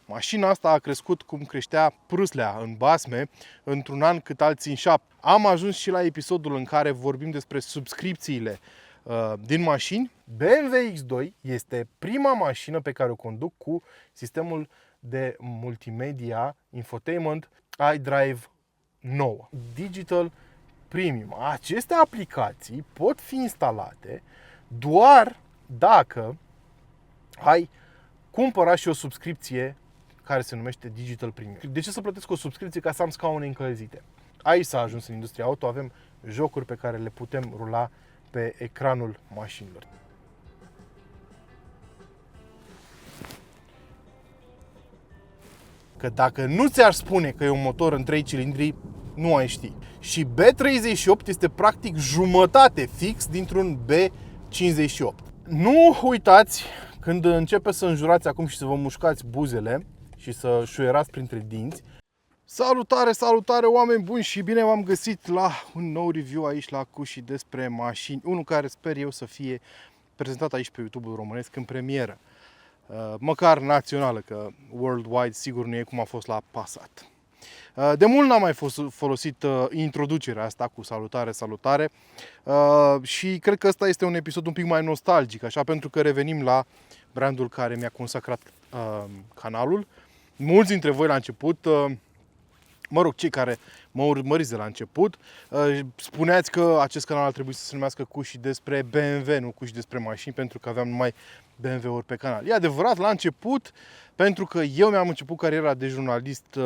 Mașina asta a crescut cum creștea prâslea în basme într-un an cât alții în 7. Am ajuns și la episodul în care vorbim despre subscripțiile din mașini. BMW X2 este prima mașină pe care o conduc cu sistemul de multimedia, infotainment, iDrive 9. Digital Premium. Aceste aplicații pot fi instalate doar dacă ai cumpărat și o subscripție care se numește Digital Premium. De ce să plătesc o subscripție ca să am scaune încălzite? Aici s-a ajuns în industria auto, avem jocuri pe care le putem rula pe ecranul mașinilor. Că dacă nu ți-ar spune că e un motor în 3 cilindri, nu ai ști. Și B38 este practic jumătate fix dintr-un B58. Nu uitați, când începeți să înjurați acum și să vă mușcați buzele și să șuierați printre dinți. Salutare, salutare oameni buni și bine v-am găsit la un nou review aici la Cushi despre mașini. Unul care sper eu să fie prezentat aici pe YouTube-ul românesc în premieră. Măcar națională, că worldwide sigur nu e cum a fost la Passat. De mult n-am mai folosit introducerea asta cu salutare, salutare și cred că ăsta este un episod un pic mai nostalgic, așa, pentru că revenim la brandul care mi-a consacrat canalul. Mulți dintre voi la început, mă rog, cei care mă urmăriți de la început, spuneați că acest canal ar trebui să se numească Cushi despre BMW, nu Cushi despre mașini, pentru că aveam numai BMW-uri pe canal. E adevărat, la început, pentru că eu mi-am început cariera de jurnalist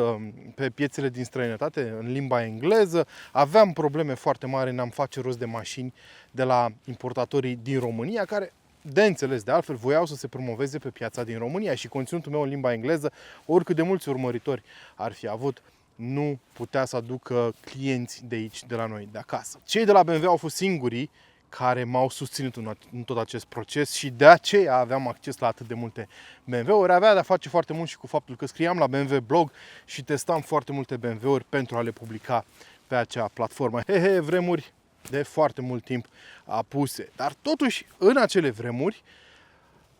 pe piețele din străinătate, în limba engleză, aveam probleme foarte mari în a-mi face rost de mașini de la importatorii din România, care, de înțeles de altfel, voiau să se promoveze pe piața din România și conținutul meu în limba engleză, oricât de mulți urmăritori ar fi avut, nu putea să aducă clienți de aici, de la noi, de acasă. Cei de la BMW au fost singurii care m-au susținut în tot acest proces și de aceea aveam acces la atât de multe BMW-uri. Avea de-a face foarte mult și cu faptul că scriam la BMW Blog și testam foarte multe BMW-uri pentru a le publica pe acea platformă. Vremuri de foarte mult timp apuse. Dar totuși, în acele vremuri,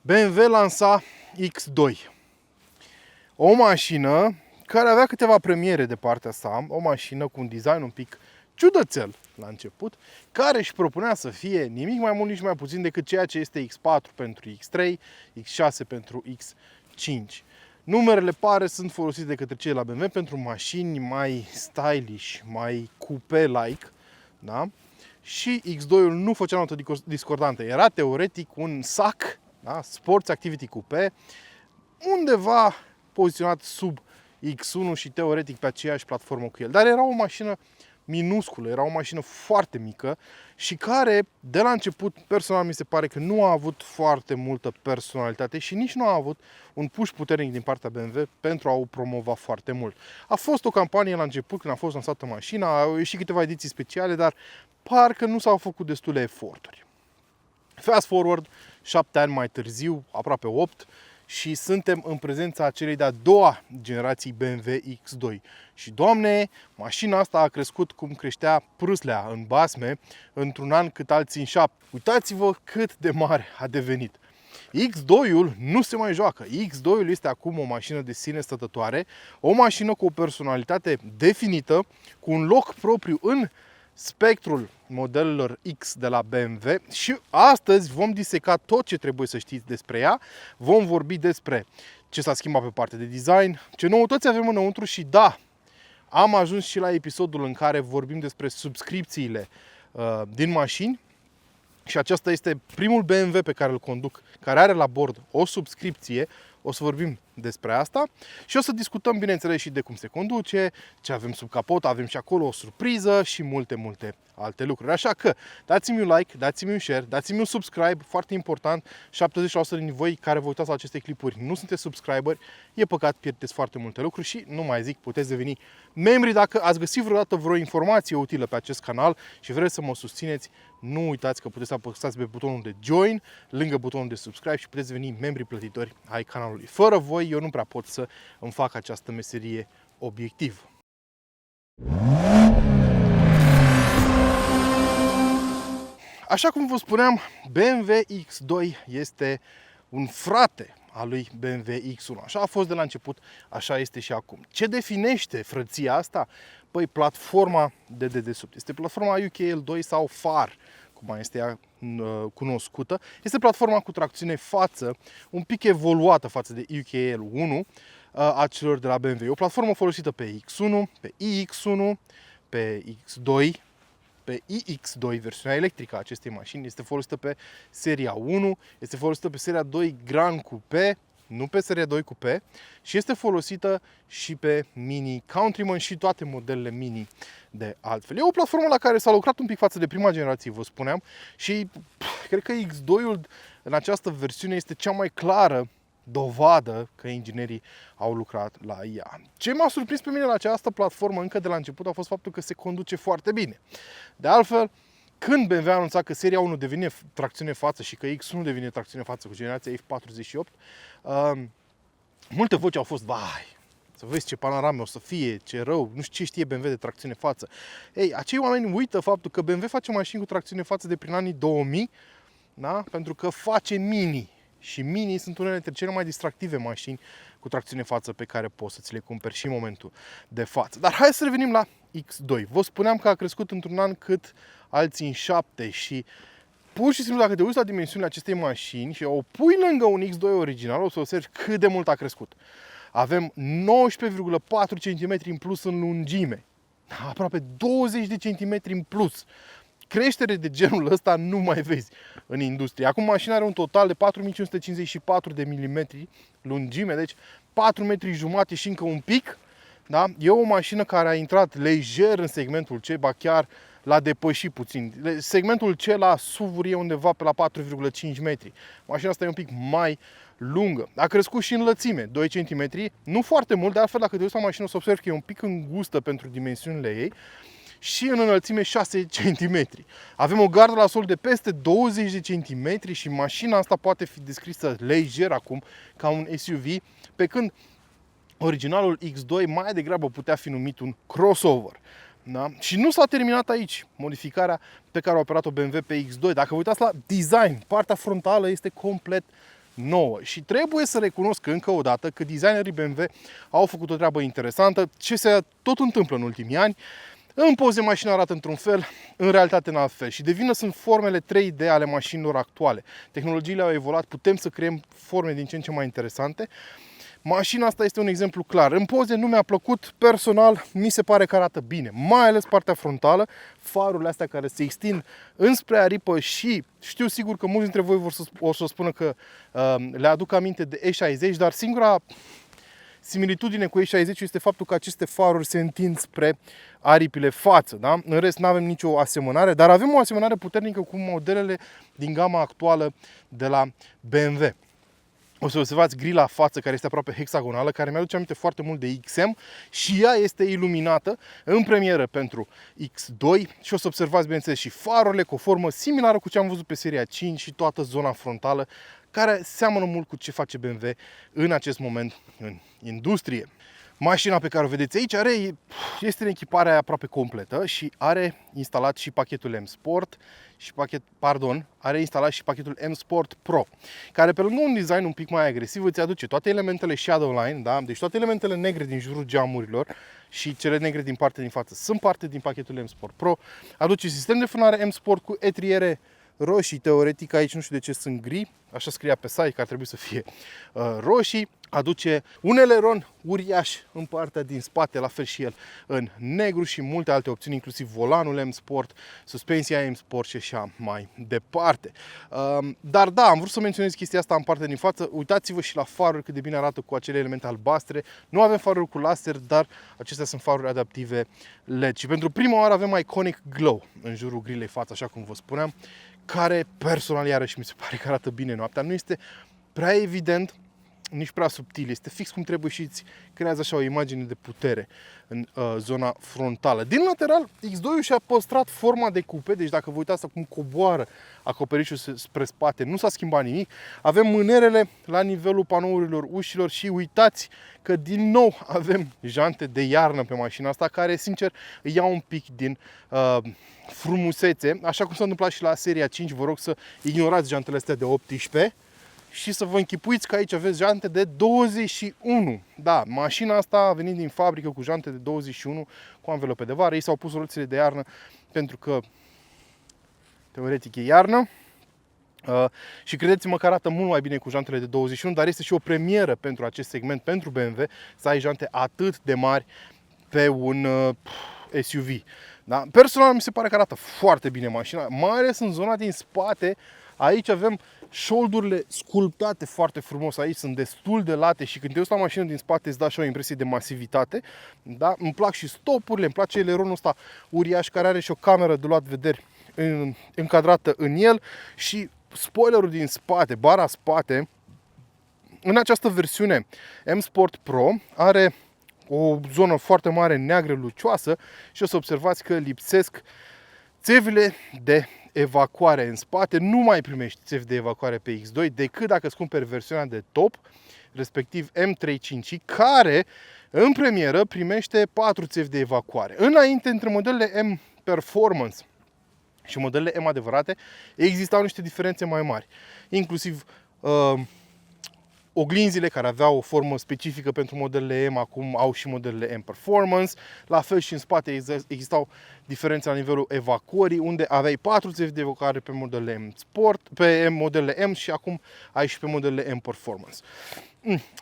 BMW lansa X2. O mașină care avea câteva premiere de partea sa, o mașină cu un design un pic ciudățel la început, care își propunea să fie nimic mai mult, nici mai puțin decât ceea ce este X4 pentru X3, X6 pentru X5. Numerele pare sunt folosite de către cei la BMW pentru mașini mai stylish, mai coupe-like, da? Și X2-ul nu făcea notă discordantă. Era teoretic un SAC, da? Sports Activity Coupe, undeva poziționat sub X1 și teoretic pe aceeași platformă cu el. Dar era o mașină minusculă, era o mașină foarte mică și care, de la început, personal mi se pare că nu a avut foarte multă personalitate și nici nu a avut un push puternic din partea BMW pentru a o promova foarte mult. A fost o campanie la început, când a fost lansată mașina, au ieșit câteva ediții speciale, dar parcă nu s-au făcut destule eforturi. Fast forward, 7 ani mai târziu, aproape 8, și suntem în prezența celei de-a doua generații BMW X2. Și, Doamne, mașina asta a crescut cum creștea prâslea în basme într-un an cât alții în 7. Uitați-vă cât de mare a devenit. X2-ul nu se mai joacă. X2-ul este acum o mașină de sine stătătoare, o mașină cu o personalitate definită, cu un loc propriu în spectrul modelelor X de la BMW și astăzi vom diseca tot ce trebuie să știți despre ea. Vom vorbi despre ce s-a schimbat pe partea de design, ce noutăți avem înăuntru și da, am ajuns și la episodul în care vorbim despre subscripțiile din mașini și acesta este primul BMW pe care îl conduc, care are la bord o subscripție. O să vorbim despre asta și o să discutăm, bineînțeles, și de cum se conduce, ce avem sub capot, avem și acolo o surpriză și multe alte lucruri. Așa că dați-mi un like, dați-mi un share, dați-mi un subscribe, foarte important. 70% din voi care vă uitați la aceste clipuri nu sunteți subscriberi, e păcat, pierdeți foarte multe lucruri și nu mai zic, puteți deveni membri dacă ați găsit vreodată vreo informație utilă pe acest canal și vreți să mă susțineți. Nu uitați că puteți să apăsați pe butonul de join, lângă butonul de subscribe și puteți deveni membri plătitori ai canalului. Fără voi, eu nu prea pot să îmi fac această meserie obiectiv. Așa cum vă spuneam, BMW X2 este un frate a lui BMW X1. Așa a fost de la început, așa este și acum. Ce definește frăția asta? Păi platforma de dedesubt. Este platforma UKL2 sau FAR, cum mai este ea cunoscută. Este platforma cu tracțiune față, un pic evoluată față de UKL1 a celor de la BMW. E o platformă folosită pe X1, pe iX1, pe X2, pe iX2, versiunea electrică a acestei mașini, este folosită pe seria 1, este folosită pe seria 2 Grand Coupe, nu pe seria 2 Coupe, și este folosită și pe Mini Countryman și toate modelele Mini de altfel. E o platformă la care s-a lucrat un pic față de prima generație, vă spuneam, și cred că X2-ul în această versiune este cea mai clară dovadă că inginerii au lucrat la ea. Ce m-a surprins pe mine la această platformă încă de la început a fost faptul că se conduce foarte bine. De altfel, când BMW a anunțat că seria 1 devine tracțiune față și că X1 devine tracțiune față cu generația F48, multe voci au fost, vai, să vezi ce panorame o să fie, ce rău, nu știu ce știe BMW de tracțiune față. Ei, acei oameni uită faptul că BMW face mașini cu tracțiune față de prin anii 2000, da? Pentru că face Mini. Și Mini sunt unele dintre cele mai distractive mașini cu tracțiune față pe care poți să ți le cumperi și în momentul de față. Dar hai să revenim la X2. Vă spuneam că a crescut într-un an cât alții în 7 și pur și simplu dacă te uiți la dimensiunile acestei mașini și o pui lângă un X2 original, o să observi cât de mult a crescut. Avem 19,4 cm în plus în lungime, aproape 20 de centimetri în plus. Creștere de genul ăsta nu mai vezi în industrie. Acum mașina are un total de 4554 de milimetri lungime, deci 4 metri jumate și încă un pic. Da? E o mașină care a intrat lejer în segmentul C, ba chiar l-a depășit puțin. Segmentul C la SUV-uri e undeva pe la 4,5 metri. Mașina asta e un pic mai lungă. A crescut și în lățime, 2 cm, nu foarte mult, de altfel dacă te uiți la mașină o să observi că e un pic îngustă pentru dimensiunile ei. Și în înălțime 6 cm. Avem o gardă la sol de peste 20 de cm și mașina asta poate fi descrisă lejer acum ca un SUV, pe când originalul X2 mai degrabă putea fi numit un crossover. Da? Și nu s-a terminat aici modificarea pe care a operat-o BMW pe X2. Dacă vă uitați la design, partea frontală este complet nouă. Și trebuie să recunosc încă o dată că designerii BMW au făcut o treabă interesantă, ce se tot întâmplă în ultimii ani. În poze mașina arată într-un fel, în realitate în alt fel și de vină sunt formele 3D ale mașinilor actuale. Tehnologiile au evoluat, putem să creăm forme din ce în ce mai interesante. Mașina asta este un exemplu clar. În poze nu mi-a plăcut, personal mi se pare că arată bine, mai ales partea frontală, farurile astea care se extind înspre aripă și știu sigur că mulți dintre voi o să spună că le aduc aminte de E60, dar singura similitudine cu E60 este faptul că aceste faruri se întind spre aripile față. Da? În rest nu avem nicio asemănare, dar avem o asemănare puternică cu modelele din gama actuală de la BMW. O să observați grila față care este aproape hexagonală, care mi-aduce aminte foarte mult de XM și ea este iluminată în premieră pentru X2 și o să observați, bineînțeles, și farurile cu o formă similară cu ce am văzut pe seria 5 și toată zona frontală, care seamănă mult cu ce face BMW în acest moment în industrie. Mașina pe care o vedeți aici este în echipare aproape completă și are instalat și pachetul M Sport și are instalat și pachetul M Sport Pro, care pe lângă un design un pic mai agresiv îți aduce toate elementele Shadowline, da? Deci toate elementele negre din jurul geamurilor și cele negre din partea din față sunt parte din pachetul M Sport Pro. Aduce sistem de frânare M Sport cu etriere roșii, teoretic aici nu știu de ce sunt gri, așa scria pe site că ar trebui să fie roșii. Aduce un eleron uriaș în partea din spate, la fel și el în negru și multe alte opțiuni, inclusiv volanul M Sport, suspensia M Sport și așa mai departe. Dar da, am vrut să menționez chestia asta în partea din față. Uitați-vă și la faruri cât de bine arată cu acele elemente albastre. Nu avem faruri cu laser, dar acestea sunt faruri adaptive LED. Și pentru prima oară avem Iconic Glow în jurul grilei față, așa cum vă spuneam, care personal iarăși mi se pare că arată bine noaptea. Nu este prea evident, nici prea subtil, este fix cum trebuie și îți creează așa o imagine de putere în zona frontală. Din lateral, X2 și-a păstrat forma de cupe, deci dacă vă uitați cum coboară acoperișul spre spate, nu s-a schimbat nimic. Avem mânerele la nivelul panourilor ușilor și uitați că din nou avem jante de iarnă pe mașina asta, care sincer îi iau un pic din frumusețe, așa cum s-a întâmplat și la seria 5. Vă rog să ignorați jantele astea de 18. și să vă închipuiți că aici aveți jante de 21. Da, mașina asta a venit din fabrică cu jante de 21 cu anvelope de vară. Ei s-au pus roțile de iarnă pentru că teoretic e iarnă. Și credeți-mă că arată mult mai bine cu jantele de 21, dar este și o premieră pentru acest segment, pentru BMW, să ai jante atât de mari pe un SUV. Da? Personal mi se pare că arată foarte bine mașina, mai ales în zona din spate. Aici avem șoldurile sculptate foarte frumos, aici sunt destul de late și când te uiți la mașină din spate îți da și o impresie de masivitate. Da? Îmi plac și stopurile, îmi place eleronul ăsta uriaș care are și o cameră de luat vederi încadrată în el și spoilerul din spate, bara spate, în această versiune M Sport Pro are o zonă foarte mare neagră lucioasă și o să observați că lipsesc țevile de evacuare în spate. Nu mai primești țevi de evacuare pe X2 decât dacă îți cumperi versiunea de top, respectiv M35, care în premieră primește 4 țevi de evacuare. Înainte, între modelele M Performance și modelele M adevărate, existau niște diferențe mai mari. Inclusiv oglinzile care aveau o formă specifică pentru modelele M, acum au și modelele M Performance. La fel și în spate existau diferențe la nivelul evacuării, unde aveai 4 țevi de evacuare pe modelele M Sport, pe modelele M și acum ai și pe modelele M Performance.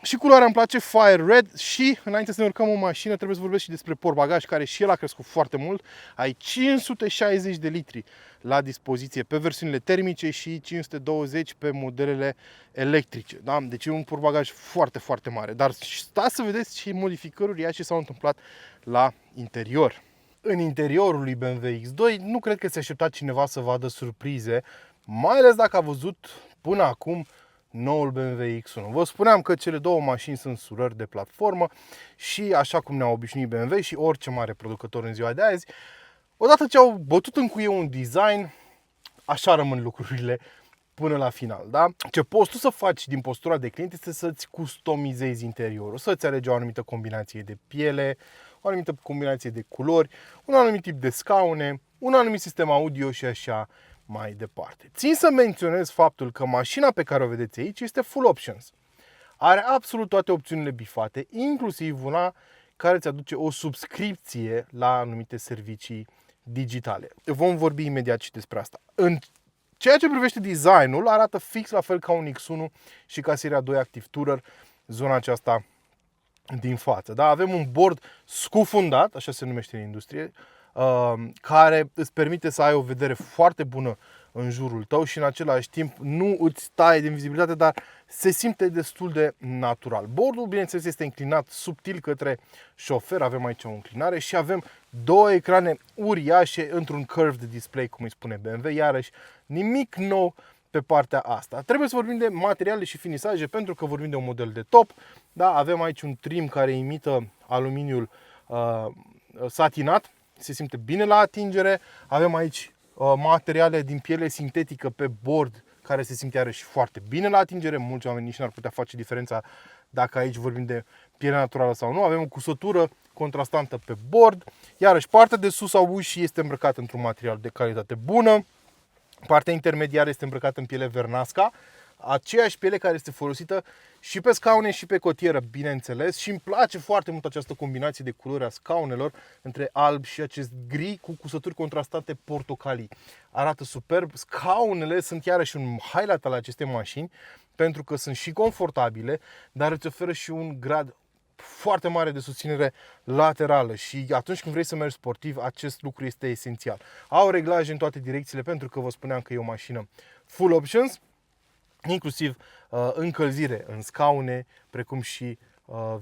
Și culoarea îmi place, Fire Red, și înainte să ne urcăm în mașină trebuie să vorbesc și despre portbagaj, care și el a crescut foarte mult. Ai 560 de litri la dispoziție pe versiunile termice și 520 pe modelele electrice. Da? Deci e un portbagaj foarte, foarte mare. Dar stați să vedeți și modificări uriașe s-au întâmplat la interior. În interiorul lui BMW X2 nu cred că se aștepta cineva să vadă surprize, mai ales dacă a văzut până acum noul BMW X1. Vă spuneam că cele două mașini sunt surări de platformă și așa cum ne-a obișnuit BMW și orice mare producător în ziua de azi, odată ce au bătut în cuie un design, așa rămân lucrurile până la final. Da? Ce poți tu să faci din postura de client este să-ți customizezi interiorul, să-ți alegi o anumită combinație de piele, o anumită combinație de culori, un anumit tip de scaune, un anumit sistem audio și așa mai departe. Țin să menționez faptul că mașina pe care o vedeți aici este full options. Are absolut toate opțiunile bifate, inclusiv una care îți aduce o subscripție la anumite servicii digitale. Vom vorbi imediat și despre asta. În ceea ce privește designul, arată fix la fel ca un X1 și ca seria 2 Active Tourer, zona aceasta din față. Da? Avem un bord scufundat, așa se numește în industrie, care îți permite să ai o vedere foarte bună în jurul tău și în același timp nu îți taie din vizibilitate, dar se simte destul de natural. Bordul, bineînțeles, este înclinat subtil către șofer, avem aici o înclinare și avem două ecrane uriașe într-un curved display, cum îi spune BMW, iarăși nimic nou pe partea asta. Trebuie să vorbim de materiale și finisaje pentru că vorbim de un model de top. Da, avem aici un trim care imită aluminiul satinat, se simte bine la atingere. Avem aici materiale din piele sintetică pe bord care se simte iarăși foarte bine la atingere. Mulți oameni nici n-ar putea face diferența dacă aici vorbim de piele naturală sau nu. Avem o cusătură contrastantă pe bord. Iarăși partea de sus a ușii este îmbrăcată într-un material de calitate bună. Partea intermediară este îmbrăcată în piele Vernasca, aceeași piele care este folosită și pe scaune și pe cotieră, bineînțeles, și îmi place foarte mult această combinație de culori a scaunelor între alb și acest gri cu cusături contrastate portocalii. Arată superb. Scaunele sunt iarăși un highlight al acestei mașini pentru că sunt și confortabile, dar îți oferă și un grad foarte mare de susținere laterală și atunci când vrei să mergi sportiv, acest lucru este esențial. Au reglaje în toate direcțiile pentru că vă spuneam că e o mașină full options, inclusiv încălzire în scaune, precum și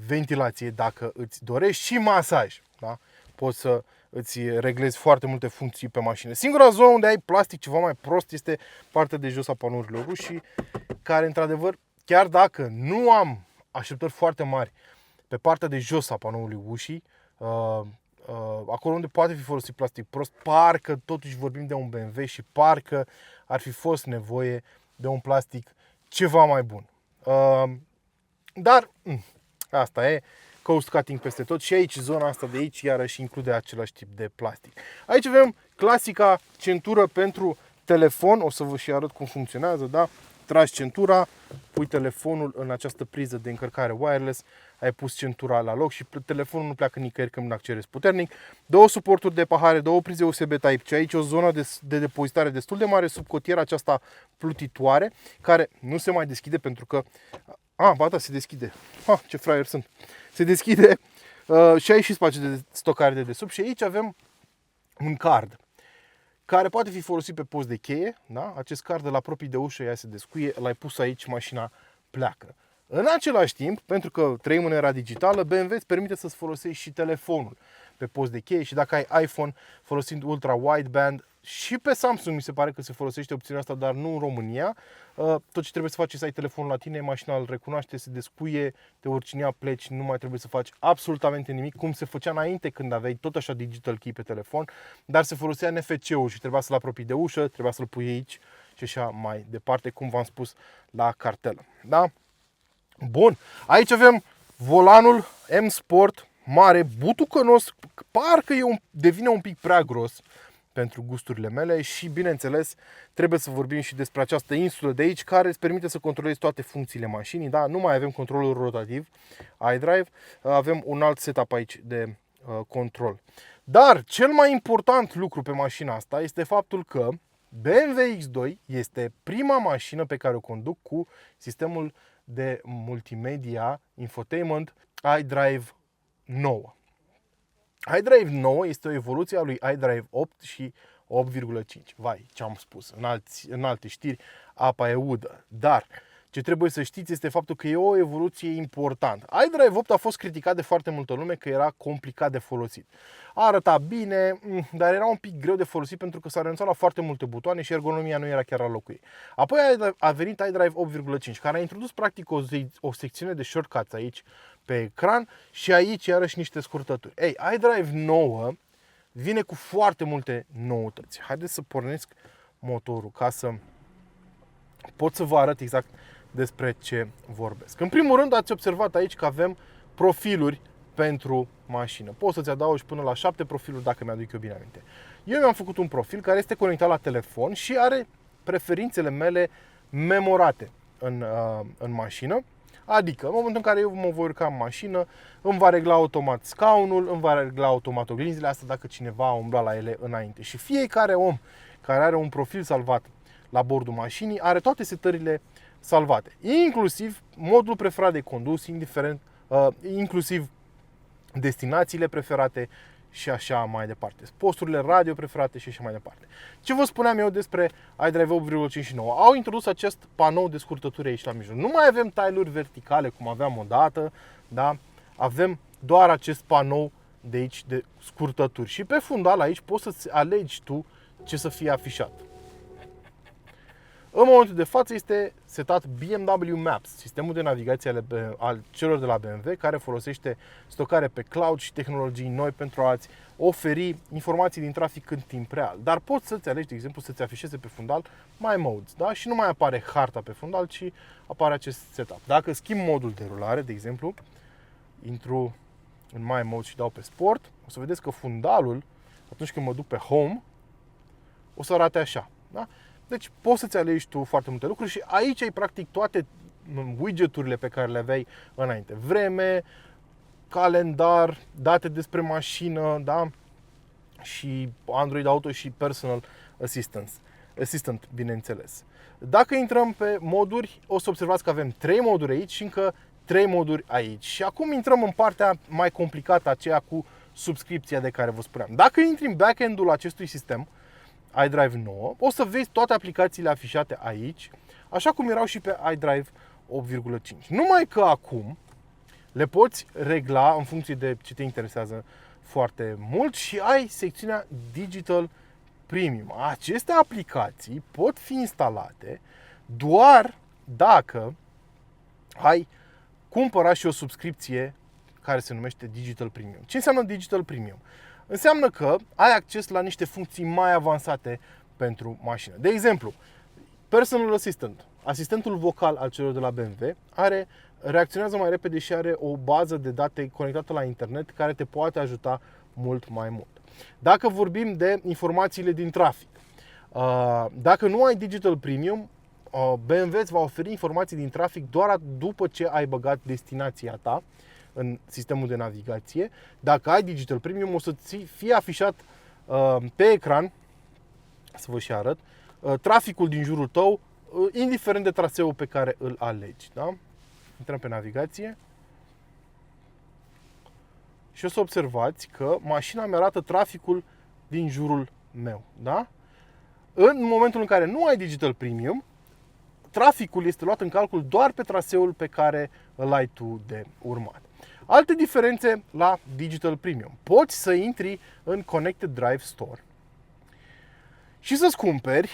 ventilație dacă îți dorești și masaj. Da? Poți să îți reglezi foarte multe funcții pe mașină. Singura zonă unde ai plastic ceva mai prost este partea de jos a panourilor roșii, care într-adevăr, chiar dacă nu am așteptări foarte mari pe partea de jos a panoului ușii, acolo unde poate fi folosit plastic prost, parcă totuși vorbim de un BMW și parcă ar fi fost nevoie de un plastic ceva mai bun. Dar asta e, coast cutting peste tot și aici, zona asta de aici, iarăși include același tip de plastic. Aici avem clasica centură pentru telefon, o să vă și arăt cum funcționează, da? tragi centura, pui telefonul în această priză de încărcare wireless, ai pus centura la loc și telefonul nu pleacă nicăieri când accelerezi puternic. Două suporturi de pahare, două prize USB Type-C, aici o zonă de depozitare destul de mare sub cotiera aceasta plutitoare, care nu se mai deschide pentru că... ba da, se deschide. Ce fraier sunt. Se deschide și ai și spațiu de stocare de desubt și aici avem un card care poate fi folosit pe post de cheie, da? Acest card îl apropii de ușă, ea se descuie, l-ai pus aici, mașina pleacă. În același timp, pentru că trăim în era digitală, BMW îți permite să-ți folosești și telefonul pe post de cheie și dacă ai iPhone folosind ultra wideband, și pe Samsung mi se pare că se folosește opțiunea asta, dar nu în România. Tot ce trebuie să faci e să ai telefonul la tine, mașina îl recunoaște, se descuie, te oricine pleci, nu mai trebuie să faci absolutamente nimic, cum se făcea înainte când aveai tot așa digital key pe telefon, dar se folosea NFC-ul și trebuia să-l apropii de ușă, trebuia să-l pui aici și așa mai departe, cum v-am spus la cartelă. Da? Bun, aici avem volanul M Sport mare, butucănos, parcă devine un pic prea gros pentru gusturile mele și, bineînțeles, trebuie să vorbim și despre această insulă de aici care îți permite să controlezi toate funcțiile mașinii. Da? Nu mai avem controlul rotativ, iDrive, avem un alt setup aici de control. Dar cel mai important lucru pe mașina asta este faptul că BMW X2 este prima mașină pe care o conduc cu sistemul de multimedia, infotainment, iDrive 9. iDrive 9 este o evoluție a lui iDrive 8 și 8,5. Vai, ce-am spus, în alte știri, apa e udă. Dar ce trebuie să știți este faptul că e o evoluție importantă. iDrive 8 a fost criticat de foarte multă lume că era complicat de folosit. Arăta bine, dar era un pic greu de folosit pentru că s-a renunțat la foarte multe butoane și ergonomia nu era chiar la locul ei. Apoi a venit iDrive 8,5, care a introdus practic o secțiune de shortcuts aici pe ecran și aici iarăși niște scurtături. iDrive 9 vine cu foarte multe noutăți. Haideți să pornesc motorul ca să pot să vă arăt exact despre ce vorbesc. În primul rând ați observat aici că avem profiluri pentru mașină. Poți să-ți adaugi până la 7 profiluri dacă mi-aduc eu bine aminte. Eu mi-am făcut un profil care este conectat la telefon și are preferințele mele memorate în mașină. Adică, în momentul în care eu mă voi urca în mașină, îmi va regla automat scaunul, îmi va regla automat oglinzile, asta dacă cineva a umblat la ele înainte. Și fiecare om care are un profil salvat la bordul mașinii are toate setările salvate, inclusiv modul preferat de condus, inclusiv destinațiile preferate și așa mai departe, posturile radio preferate și așa mai departe. Ce vă spuneam eu despre iDrive 8,5 9? Au introdus acest panou de scurtături aici la mijloc. Nu mai avem tile-uri verticale cum aveam odată, da? Avem doar acest panou de aici de scurtături și pe fundal aici poți să-ți alegi tu ce să fie afișat. În momentul de față este setat BMW Maps, sistemul de navigație al celor de la BMW, care folosește stocare pe cloud și tehnologii noi pentru a-ți oferi informații din trafic în timp real. Dar poți să-ți alegi, de exemplu, să-ți afișeze pe fundal My Modes, da? Și nu mai apare harta pe fundal, ci apare acest setup. Dacă schimb modul de rulare, de exemplu, intru în My Mode și dau pe Sport, o să vedeți că fundalul, atunci când mă duc pe Home, o să arate așa, da? Deci poți să-ți alegi tu foarte multe lucruri și aici ai practic toate widgeturile pe care le aveai înainte. Vreme, calendar, date despre mașină, da? Și Android Auto și Personal Assistant, bineînțeles. Dacă intrăm pe moduri, o să observați că avem 3 moduri aici și încă 3 moduri aici. Și acum intrăm în partea mai complicată, aceea cu subscripția de care vă spuneam. Dacă intri în backend-ul acestui sistem, iDrive 9, o să vezi toate aplicațiile afișate aici, așa cum erau și pe iDrive 8,5. Numai că acum le poți regla în funcție de ce te interesează foarte mult și ai secțiunea Digital Premium. Aceste aplicații pot fi instalate doar dacă ai cumpărat și o subscripție care se numește Digital Premium. Ce înseamnă Digital Premium? Înseamnă că ai acces la niște funcții mai avansate pentru mașină. De exemplu, Personal Assistant, asistentul vocal al celor de la BMW, reacționează mai repede și are o bază de date conectată la internet care te poate ajuta mult mai mult. Dacă vorbim de informațiile din trafic, dacă nu ai Digital Premium, BMW îți va oferi informații din trafic doar după ce ai băgat destinația ta în sistemul de navigație. Dacă ai Digital Premium, o să fie afișat pe ecran, să vă și arăt, traficul din jurul tău, indiferent de traseul pe care îl alegi. Da? Intrăm pe navigație și o să observați că mașina mi arată traficul din jurul meu. Da? În momentul în care nu ai Digital Premium, traficul este luat în calcul doar pe traseul pe care îl ai tu de urmat. Alte diferențe la Digital Premium. Poți să intri în Connected Drive Store și să-ți cumperi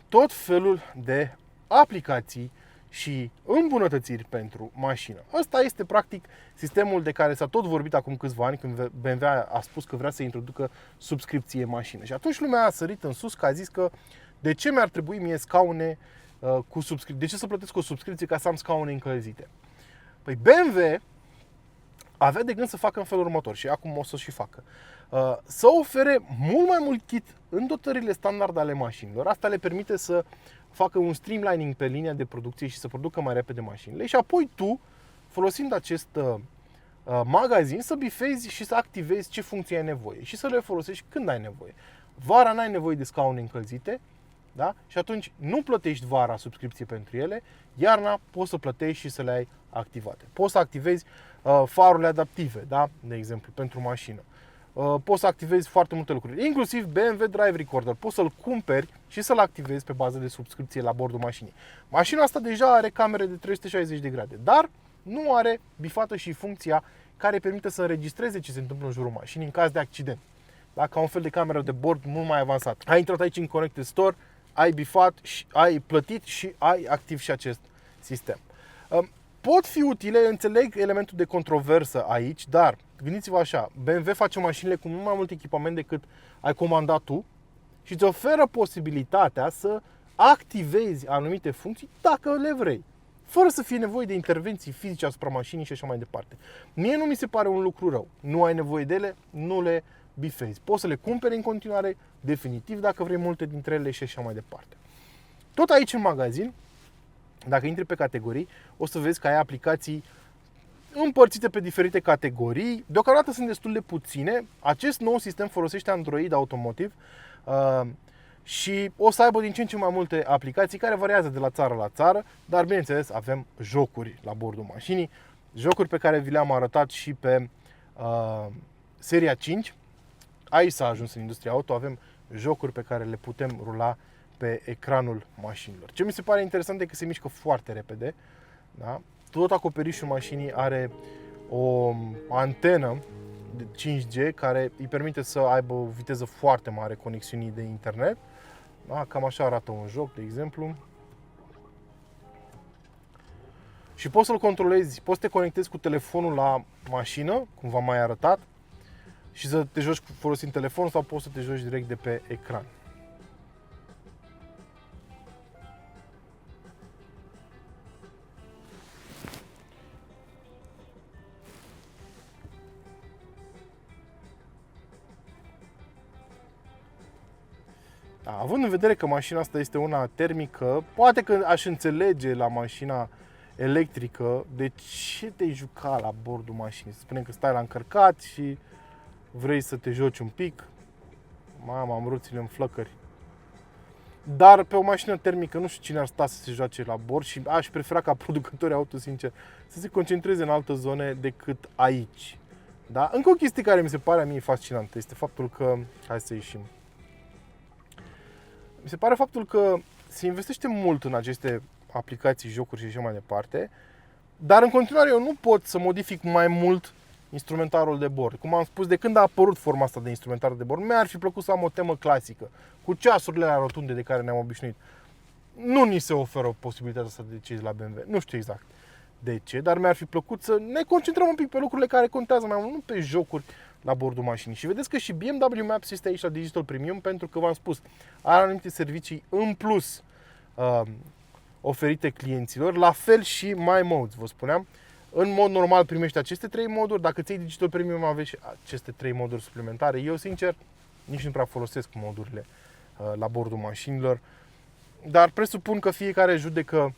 tot felul de aplicații și îmbunătățiri pentru mașină. Ăsta este practic sistemul de care s-a tot vorbit acum câțiva ani, când BMW a spus că vrea să introducă subscripție mașină. Și atunci lumea a sărit în sus, că a zis că de ce mi-ar trebui mie scaune cu subscripție? De ce să plătesc o subscripție ca să am scaune încălzite? Păi BMW avea de gând să facă în felul următor și acum o să și facă. Să ofere mult mai mult kit în dotările standard ale mașinilor. Asta le permite să facă un streamlining pe linia de producție și să producă mai repede mașinile. Și apoi tu, folosind acest magazin, să bifezi și să activezi ce funcții ai nevoie și să le folosești când ai nevoie. Vara n-ai nevoie de scaune încălzite, da? Și atunci nu plătești vara subscripție pentru ele, iarna poți să plătești și să le ai activate. Poți să activezi farurile adaptive, da? De exemplu, pentru mașină. Poți să activezi foarte multe lucruri, inclusiv BMW Drive Recorder. Poți să-l cumperi și să-l activezi pe bază de subscripție la bordul mașinii. Mașina asta deja are camere de 360 de grade, dar nu are bifată și funcția care permite să înregistreze ce se întâmplă în jurul mașinii în caz de accident. Da? Ca un fel de cameră de bord mult mai avansat. Ai intrat aici în Connected Store, ai bifat, ai plătit și ai activ și acest sistem. Pot fi utile, înțeleg elementul de controversă aici, dar gândiți-vă așa, BMW face mașinile cu mult mai mult echipament decât ai comandat tu și îți oferă posibilitatea să activezi anumite funcții dacă le vrei, fără să fie nevoie de intervenții fizice asupra mașinii și așa mai departe. Mie nu mi se pare un lucru rău. Nu ai nevoie de ele, nu le bifezi. Poți să le cumperi în continuare, definitiv, dacă vrei multe dintre ele și așa mai departe. Tot aici în magazin, dacă intri pe categorii, o să vezi că ai aplicații împărțite pe diferite categorii. Deocamdată sunt destul de puține. Acest nou sistem folosește Android Automotive și o să aibă din ce în ce mai multe aplicații care variază de la țară la țară, dar bineînțeles avem jocuri la bordul mașinii, jocuri pe care vi le-am arătat și pe seria 5. Aici s-a ajuns în industria auto, avem jocuri pe care le putem rula pe ecranul mașinilor. Ce mi se pare interesant e că se mișcă foarte repede. Da? Tot acoperișul mașinii are o antenă de 5G care îi permite să aibă o viteză foarte mare conexiunii de internet. Da? Cam așa arată un joc, de exemplu. Și poți să-l controlezi, poți să te conectezi cu telefonul la mașină, cum v-am mai arătat, și să te joci folosind telefonul sau poți să te joci direct de pe ecran. Da, având în vedere că mașina asta este una termică, poate că aș înțelege la mașina electrică de ce te-ai juca la bordul mașinii. Să spunem că stai la încărcat și vrei să te joci un pic. Mama, am roțile în flăcări. Dar pe o mașină termică nu știu cine ar sta să se joace la bord și aș prefera ca producătorii auto, sincer, să se concentreze în alte zone decât aici. Da? Încă o chestie care mi se pare a mie fascinantă este faptul că... Hai să ieșim. Mi se pare faptul că se investește mult în aceste aplicații, jocuri și așa mai departe, dar în continuare eu nu pot să modific mai mult instrumentarul de bord. Cum am spus, de când a apărut forma asta de instrumentar de bord, mi-ar fi plăcut să am o temă clasică, cu ceasurile alea rotunde de care ne-am obișnuit. Nu ni se oferă posibilitatea asta de ce la BMW, nu știu exact de ce, dar mi-ar fi plăcut să ne concentrăm un pic pe lucrurile care contează mai mult, nu pe jocuri la bordul mașinii. Și vedeți că și BMW Maps este aici la Digital Premium pentru că v-am spus, are anumite servicii în plus oferite clienților, la fel și My Modes, vă spuneam. În mod normal primești aceste 3 moduri, dacă ți-ai Digital Premium aveți și aceste 3 moduri suplimentare. Eu, sincer, nici nu prea folosesc modurile la bordul mașinilor. dar presupun că fiecare judecă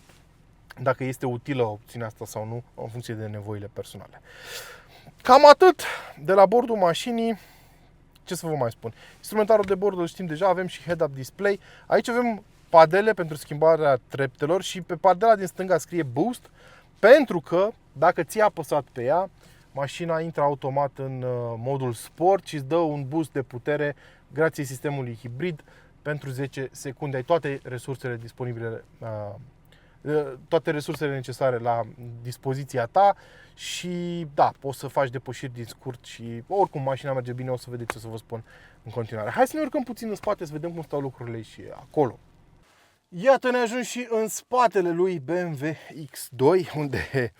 dacă este utilă opțiunea asta sau nu, în funcție de nevoile personale. Cam atât de la bordul mașinii. Ce să vă mai spun? Instrumentarul de bord îl știm deja, avem și head-up display. Aici avem padele pentru schimbarea treptelor și pe padela din stânga scrie boost, pentru că dacă ți-ai apăsat pe ea, mașina intră automat în modul sport și îți dă un boost de putere grație sistemului hibrid pentru 10 secunde. Ai toate resursele disponibile, toate resursele necesare la dispoziția ta și da, poți să faci depășiri din scurt și oricum mașina merge bine, o să vedeți ce să vă spun în continuare. Hai să ne urcăm puțin în spate să vedem cum stau lucrurile și acolo. Iată, ne ajung și în spatele lui BMW X2, unde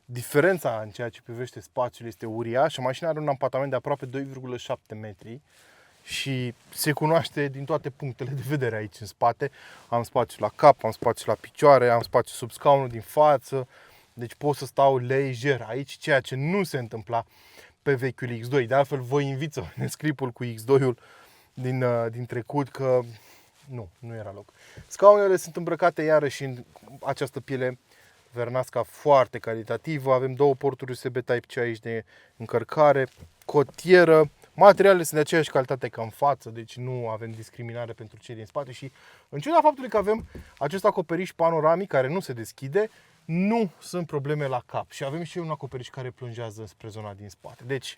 diferența în ceea ce privește spațiul este uriașă. Mașina are un ampatament de aproape 2,7 metri și se cunoaște din toate punctele de vedere aici în spate. Am spațiu la cap, am spațiu la picioare, am spațiu sub scaunul din față, deci pot să stau lejer aici, ceea ce nu se întâmpla pe vechiul X2. De altfel, vă invit să vedeți clipul cu X2-ul din trecut, că nu era loc. Scaunele sunt îmbrăcate iarăși în această piele vernasca foarte calitativă. Avem două porturi USB Type-C aici de încărcare, cotieră. Materialele sunt de aceeași calitate ca în față, deci nu avem discriminare pentru cei din spate și în ciuda faptului că avem acest acoperiș panoramic care nu se deschide, nu sunt probleme la cap și avem și un acoperiș care plonjează spre zona din spate. Deci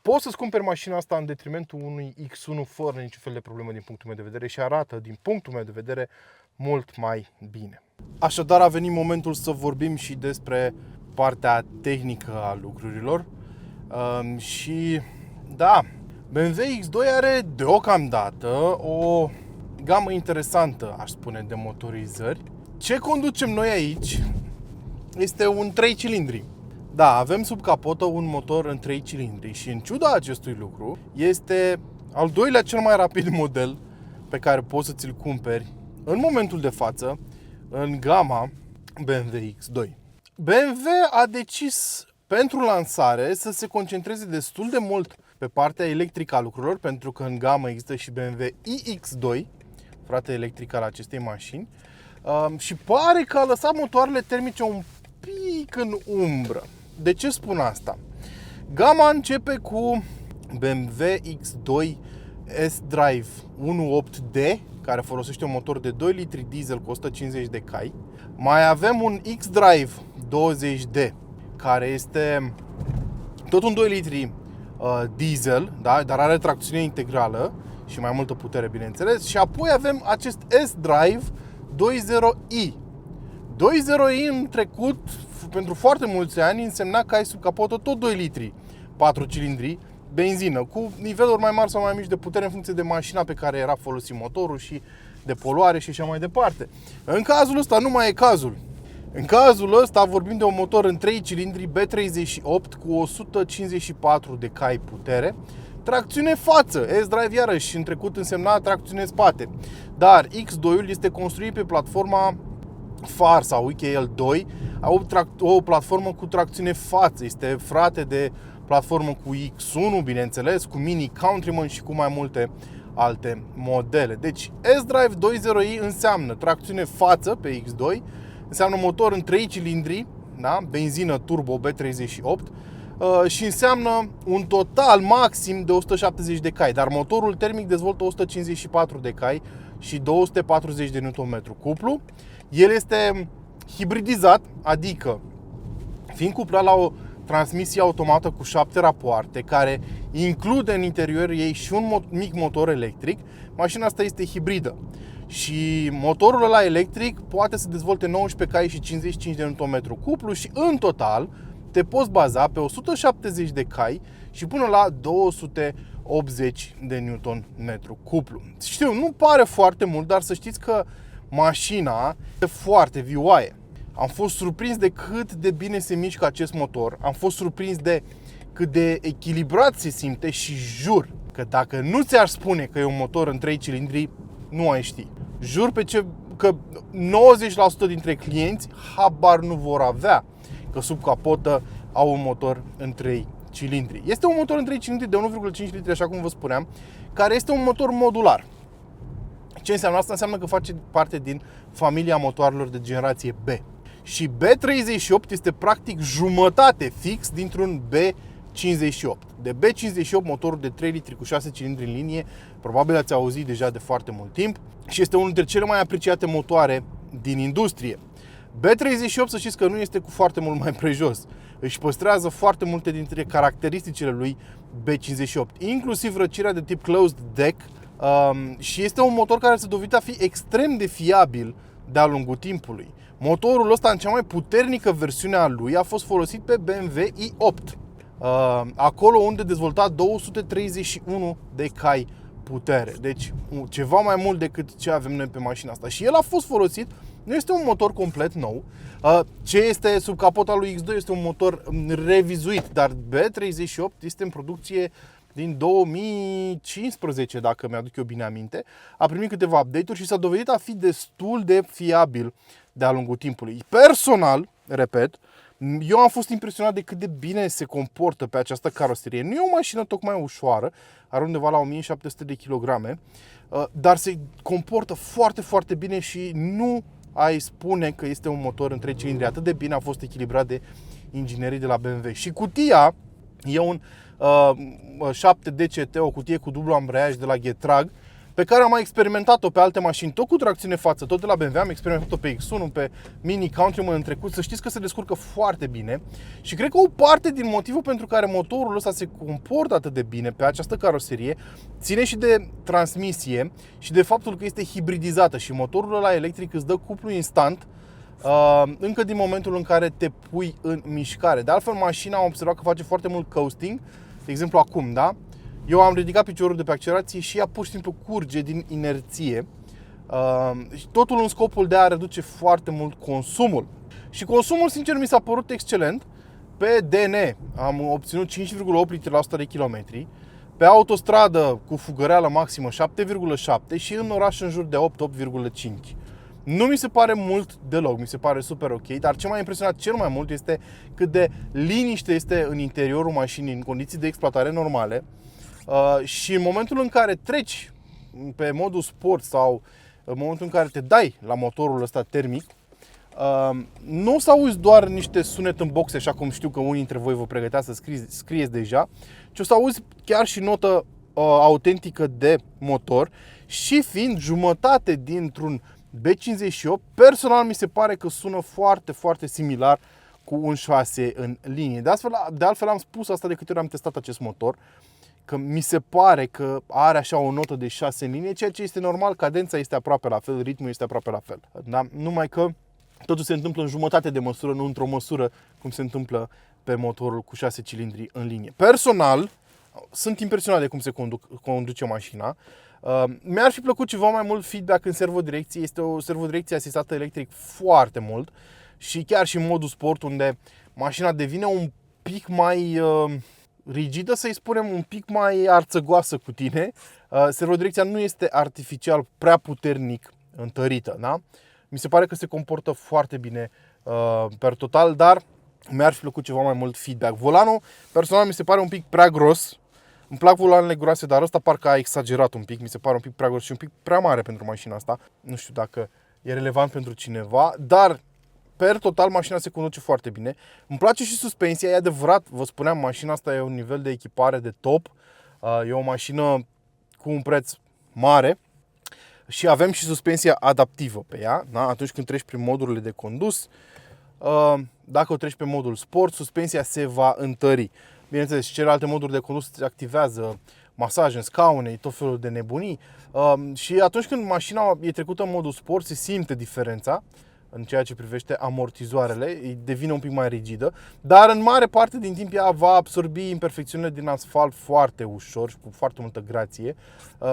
poți să-ți cumperi mașina asta în detrimentul unui X1 fără niciun fel de problemă din punctul meu de vedere și arată, din punctul meu de vedere, mult mai bine. Așadar a venit momentul să vorbim și despre partea tehnică a lucrurilor și da, BMW X2 are deocamdată o gamă interesantă, aș spune, de motorizări. Ce conducem noi aici este un 3 cilindri. Da, avem sub capotă un motor în 3 cilindri și în ciuda acestui lucru este al doilea cel mai rapid model pe care poți să ți-l cumperi în momentul de față în gama BMW X2. BMW a decis pentru lansare să se concentreze destul de mult pe partea electrică a lucrurilor, pentru că în gamă există și BMW iX2, frate electric al acestei mașini, și pare că a lăsat motoarele termice un pic în umbră. De ce spun asta? Gama începe cu BMW X2 S-Drive 1.8D, care folosește un motor de 2 litri diesel cu 150 de cai. Mai avem un X-Drive 20D, care este tot un 2 litri diesel, da? Dar are tracțiune integrală și mai multă putere, bineînțeles. Și apoi avem acest S-Drive 2.0i. 2.0i în trecut, pentru foarte mulți ani, însemna că ai sub capotă tot 2 litri, 4 cilindri, benzină, cu niveluri mai mari sau mai mici de putere în funcție de mașina pe care era folosit motorul și de poluare și așa mai departe. În cazul ăsta nu mai e cazul. În cazul ăsta vorbim de un motor în 3 cilindri B38 cu 154 de cai putere, tracțiune față. S-Drive iarăși în trecut însemna tracțiune spate. Dar X2-ul este construit pe platforma FAR sau XL2, o platformă cu tracțiune față. Este frate de platformă cu X1, bineînțeles, cu Mini Countryman și cu mai multe alte modele. Deci S-Drive 2.0i înseamnă tracțiune față pe X2, înseamnă motor în 3 cilindri, da? Benzină turbo B38 și înseamnă un total maxim de 170 de cai, dar motorul termic dezvoltă 154 de cai și 240 de Nm cuplu. El este hibridizat, adică fiind cuplat la o transmisie automată cu 7 rapoarte, care include în interior ei și un mic motor electric, mașina asta este hibridă. Și motorul ăla electric poate să dezvolte 19 cai și 55 de Nm cuplu și în total te poți baza pe 170 de cai și până la 280 de Nm cuplu. Știu, nu pare foarte mult, dar să știți că mașina e foarte vioaie. Am fost surprins de cât de bine se mișcă acest motor, am fost surprins de cât de echilibrat se simte și jur că dacă nu ți-ar spune că e un motor în 3 cilindri, nu ai ști. Jur că 90% dintre clienți habar nu vor avea că sub capotă au un motor în 3 cilindri. Este un motor în 3 cilindri de 1,5 litri, așa cum vă spuneam, care este un motor modular. Ce înseamnă asta? Înseamnă că face parte din familia motoarelor de generație B. Și B38 este practic jumătate fix dintr-un B58. De B58, motorul de 3 litri cu 6 cilindri în linie, probabil ați auzit deja de foarte mult timp și este unul dintre cele mai apreciate motoare din industrie. B38, să știți că nu este cu foarte mult mai prejos. Își păstrează foarte multe dintre caracteristicile lui B58, inclusiv răcirea de tip closed deck, și este un motor care se dovedit a fi extrem de fiabil de-a lungul timpului. Motorul ăsta, în cea mai puternică versiune a lui, a fost folosit pe BMW i8, acolo unde dezvolta 231 de cai putere. Deci ceva mai mult decât ce avem noi pe mașina asta. Și el a fost folosit, nu este un motor complet nou. Ce este sub capota lui X2 este un motor revizuit, dar B38 este în producție din 2015, dacă mi-aduc eu bine aminte. A primit câteva update-uri și s-a dovedit a fi destul de fiabil de-a lungul timpului. Personal, repet, eu am fost impresionat de cât de bine se comportă pe această caroserie. Nu e o mașină tocmai ușoară, are undeva la 1700 de kilograme, dar se comportă foarte, foarte bine și nu ai spune că este un motor în 3 cilindri. Atât de bine a fost echilibrat de inginerii de la BMW. Și cutia e un 7 DCT, o cutie cu dublu ambreiaj de la Getrag, pe care am mai experimentat-o pe alte mașini, tot cu tracțiune față, tot de la BMW. Am experimentat-o pe X1, pe Mini Countryman în trecut. Să știți că se descurcă foarte bine. Și cred că o parte din motivul pentru care motorul ăsta se comportă atât de bine pe această caroserie ține și de transmisie și de faptul că este hibridizată și motorul ăla electric îți dă cuplu instant încă din momentul în care te pui în mișcare. De altfel, mașina am observat că face foarte mult coasting. De exemplu acum, da? Eu am ridicat piciorul de pe accelerație și ea pur și simplu curge din inerție. Totul în scopul de a reduce foarte mult consumul. Și consumul, sincer, mi s-a părut excelent. Pe DN am obținut 5,8 litri la 100 de kilometri. Pe autostradă cu fugăreală maximă 7,7 și în oraș în jur de 8,5. Nu mi se pare mult deloc, mi se pare super ok, dar ce m-a impresionat cel mai mult este cât de liniște este în interiorul mașinii în condiții de exploatare normale. Și în momentul în care treci pe modul sport sau în momentul în care te dai la motorul ăsta termic, nu o să auzi doar niște sunet în boxe, așa cum știu că unii dintre voi vă pregăteați să scrieți deja, ci o să auzi chiar și notă autentică de motor și fiind jumătate dintr-un B58, personal mi se pare că sună foarte, foarte similar cu un 6 în linie. De altfel am spus asta de câte ori am testat acest motor, că mi se pare că are așa o notă de 6 în linie, ceea ce este normal, cadența este aproape la fel, ritmul este aproape la fel. Da? Numai că totul se întâmplă în jumătate de măsură, nu într-o măsură cum se întâmplă pe motorul cu 6 cilindri în linie. Personal, sunt impresionat de cum se conduce mașina. Mi-ar fi plăcut ceva mai mult feedback în servodirecție. Este o servodirecție asistată electric foarte mult și chiar și în modul sport, unde mașina devine un pic mai rigidă, să-i spunem, un pic mai arțăgoasă cu tine. Servodirecția nu este artificial prea puternic întărită, da? Mi se pare că se comportă foarte bine per total, dar mi-ar fi plăcut ceva mai mult feedback. Volanul, personal, mi se pare un pic prea gros. Îmi plac volanele groase, dar ăsta parcă a exagerat un pic. Mi se pare un pic prea gros și un pic prea mare pentru mașina asta. Nu știu dacă e relevant pentru cineva, dar per total mașina se conduce foarte bine. Îmi place și suspensia, e adevărat, vă spuneam, mașina asta e un nivel de echipare de top. E o mașină cu un preț mare și avem și suspensia adaptivă pe ea, da? Atunci când treci prin modurile de condus. Dacă o treci pe modul sport, suspensia se va întări. Bineînțeles, celelalte moduri de condus se activează masaj în scaune, tot felul de nebunii. Și atunci când mașina e trecută în modul sport, se simte diferența în ceea ce privește amortizoarele, devine un pic mai rigidă, dar în mare parte din timp ea va absorbi imperfecțiunile din asfalt foarte ușor și cu foarte multă grație.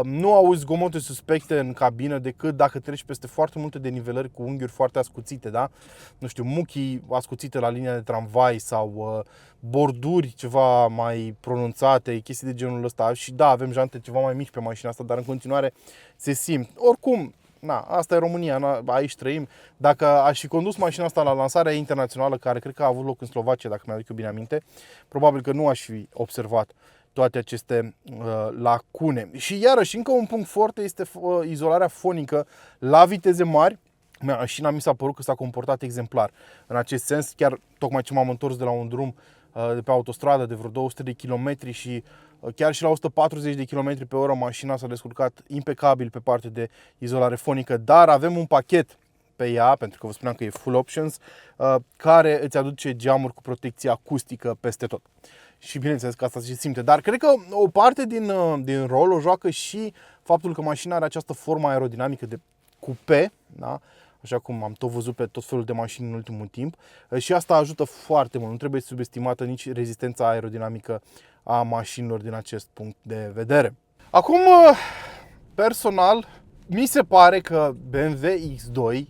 Nu auzi zgomote suspecte în cabină decât dacă treci peste foarte multe denivelări cu unghiuri foarte ascuțite, da? Nu știu, muchii ascuțite la linia de tramvai sau borduri ceva mai pronunțate, chestii de genul ăsta. Și da, avem jante ceva mai mici pe mașina asta, dar în continuare se simt. Oricum, na, asta e România, aici trăim. Dacă aș fi condus mașina asta la lansarea internațională, care cred că a avut loc în Slovacia, dacă mi-aduc eu bine aminte, probabil că nu aș fi observat toate aceste lacune. Și iarăși, încă un punct foarte este izolarea fonică la viteze mari. Mașina mi s-a părut că s-a comportat exemplar. În acest sens, chiar tocmai ce m-am întors de la un drum de pe autostradă de vreo 200 de km și chiar și la 140 de km pe oră mașina s-a descurcat impecabil pe partea de izolare fonică, dar avem un pachet pe ea, pentru că vă spuneam că e full options, care îți aduce geamuri cu protecție acustică peste tot. Și bineînțeles că asta se simte, dar cred că o parte din rol o joacă și faptul că mașina are această formă aerodinamică de cupe, da? Așa cum am tot văzut pe tot felul de mașini în ultimul timp, și asta ajută foarte mult. Nu trebuie subestimată nici rezistența aerodinamică a mașinilor din acest punct de vedere. Acum, personal, mi se pare că BMW X2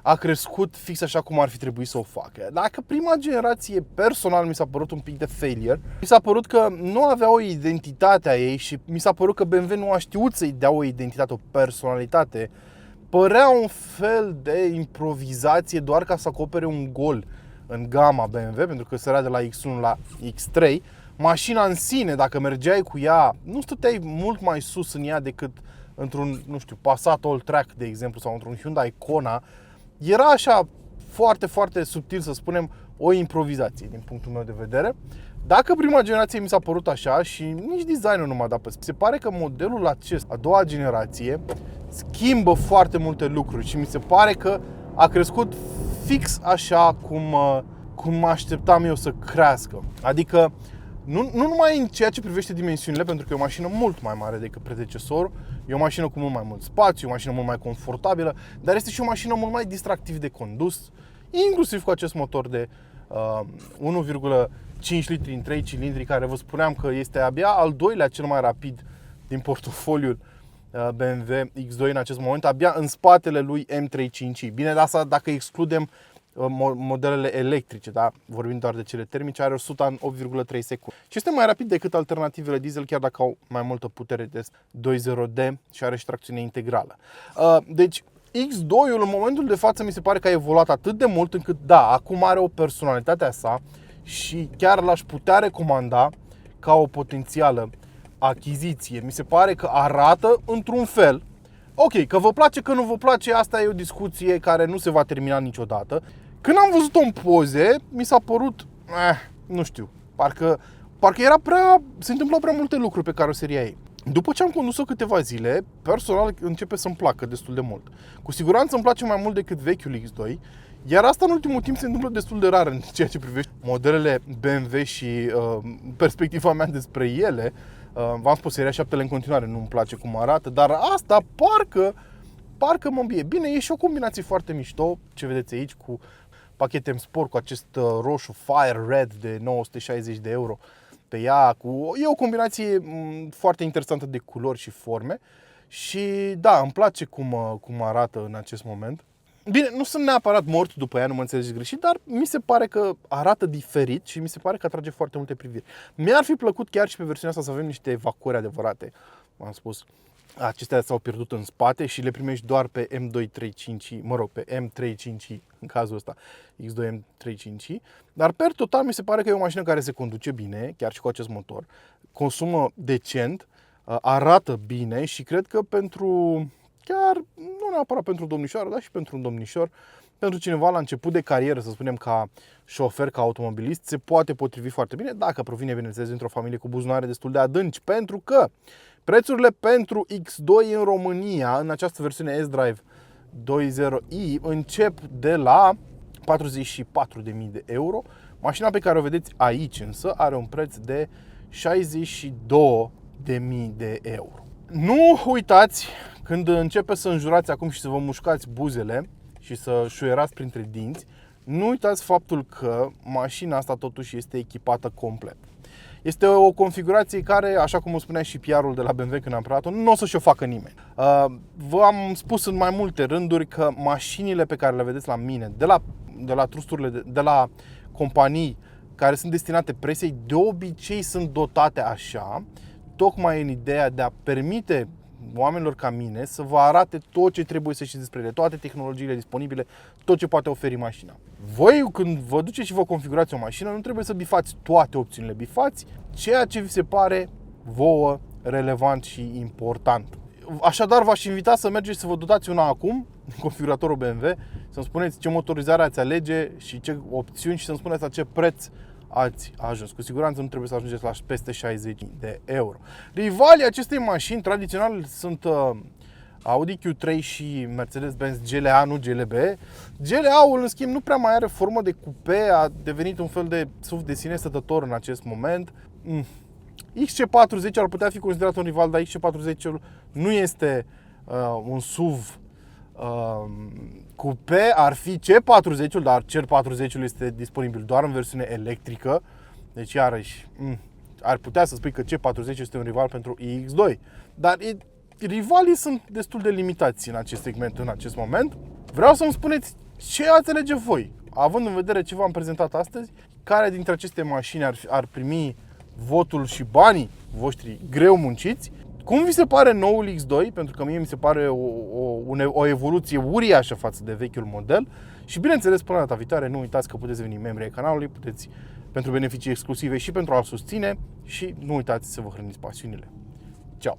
a crescut fix așa cum ar fi trebuit să o facă. Dacă prima generație personal mi s-a părut un pic de failure, mi s-a părut că nu avea o identitate a ei și mi s-a părut că BMW nu a știut să-i dea o identitate, o personalitate. Părea un fel de improvizație doar ca să acopere un gol în gama BMW, pentru că sărea de la X1 la X3. Mașina în sine, dacă mergeai cu ea, nu stăteai mult mai sus în ea decât într-un, nu știu, Passat All-Track, de exemplu, sau într-un Hyundai Kona. Era așa foarte, foarte subtil, să spunem, o improvizație din punctul meu de vedere. Dacă prima generație mi s-a părut așa și nici designul nu m-a dat pe se pare că modelul acesta, a doua generație, schimbă foarte multe lucruri și mi se pare că a crescut fix așa cum mă așteptam eu să crească. Adică nu numai în ceea ce privește dimensiunile, pentru că e o mașină mult mai mare decât predecesorul, e o mașină cu mult mai mult spațiu, e o mașină mult mai confortabilă, dar este și o mașină mult mai distractiv de condus, inclusiv cu acest motor de 1,5 litri în 3 cilindri, care vă spuneam că este abia al doilea cel mai rapid din portofoliul BMW X2 în acest moment, abia în spatele lui M3.5i. Bine, de asta dacă excludem modelele electrice, da? Vorbim doar de cele termice, are 100 în 8,3 secunde. Și este mai rapid decât alternativele diesel, chiar dacă au mai multă putere de 2.0D și are și tracțiune integrală. Deci X2-ul în momentul de față mi se pare că a evoluat atât de mult încât, da, acum are o personalitate a sa și chiar l-aș putea recomanda ca o potențială achiziție. Mi se pare că arată într-un fel. Ok, că vă place, că nu vă place, asta e o discuție care nu se va termina niciodată. Când am văzut-o în poze, mi s-a părut, nu știu, parcă se întâmplau prea multe lucruri pe caroseria ei. După ce am condus-o câteva zile, personal începe să-mi placă destul de mult. Cu siguranță îmi place mai mult decât vechiul X2, iar asta în ultimul timp se întâmplă destul de rar în ceea ce privește modelele BMW și perspectiva mea despre ele. V-am spus, seria 7 în continuare nu-mi place cum arată, dar asta parcă mă îmbie. Bine, e și o combinație foarte mișto, ce vedeți aici, cu pachete M Sport, cu acest roșu Fire Red de 960 de euro pe ea. E o combinație foarte interesantă de culori și forme și da, îmi place cum arată în acest moment. Bine, nu sunt neapărat mort după ea, nu mă înțelegeți greșit, dar mi se pare că arată diferit și mi se pare că atrage foarte multe priviri. Mi-ar fi plăcut chiar și pe versiunea asta să avem niște evacuări adevărate. V-am spus, acestea s-au pierdut în spate și le primești doar pe M235i, mă rog, pe M35i, în cazul ăsta, X2 M35i. Dar per total mi se pare că e o mașină care se conduce bine, chiar și cu acest motor, consumă decent, arată bine și cred că chiar nu neapărat pentru domnișoară, dar și pentru un domnișor, pentru cineva la început de carieră, să spunem, ca șofer, ca automobilist, se poate potrivi foarte bine, dacă provine, bineînțeles, dintr-o familie cu buzunare destul de adânci, pentru că prețurile pentru X2 în România, în această versiune S-Drive 2.0i, încep de la 44.000 de euro. Mașina pe care o vedeți aici însă are un preț de 62.000 de euro. Nu uitați, când începe să înjurați acum și să vă mușcați buzele și să șuierați printre dinți, nu uitați faptul că mașina asta totuși este echipată complet. Este o configurație care, așa cum o spunea și PR-ul de la BMW când am preluat-o, nu o să și-o facă nimeni. V-am spus în mai multe rânduri că mașinile pe care le vedeți la mine, de la trusturile, de la companii care sunt destinate presei, de obicei sunt dotate așa, tocmai în ideea de a permite oamenilor ca mine să vă arate tot ce trebuie să știți despre ele, toate tehnologiile disponibile, tot ce poate oferi mașina. Voi, când vă duceți și vă configurați o mașină, nu trebuie să bifați toate opțiunile, bifați ceea ce vi se pare vouă relevant și important. Așadar, v-aș invita să mergeți să vă dotați una acum, configuratorul BMW, să-mi spuneți ce motorizare ați alege și ce opțiuni și să-mi spuneți la ce preț ați ajuns. Cu siguranță nu trebuie să ajungeți la peste 60 de euro. Rivalii acestei mașini tradițional sunt Audi Q3 și Mercedes-Benz GLA, nu GLB. GLA-ul, în schimb, nu prea mai are formă de coupe, a devenit un fel de SUV de sine stătător în acest moment. XC40 ar putea fi considerat un rival, dar XC40 nu este un SUV coupe, ar fi C40, dar C40 este disponibil doar în versiune electrică. Deci iarăși ar putea să spui că C40 este un rival pentru iX2. Dar rivalii sunt destul de limitați în acest segment în acest moment. Vreau să-mi spuneți ce ați alege voi, având în vedere ce v-am prezentat astăzi, care dintre aceste mașini ar primi votul și banii voștri greu munciți. Cum vi se pare noul X2? Pentru că mie mi se pare o evoluție uriașă față de vechiul model. Și bineînțeles, până data viitoare, nu uitați că puteți deveni membri ai canalului, puteți pentru beneficii exclusive și pentru a susține și nu uitați să vă hrăniți pasiunile. Ciao!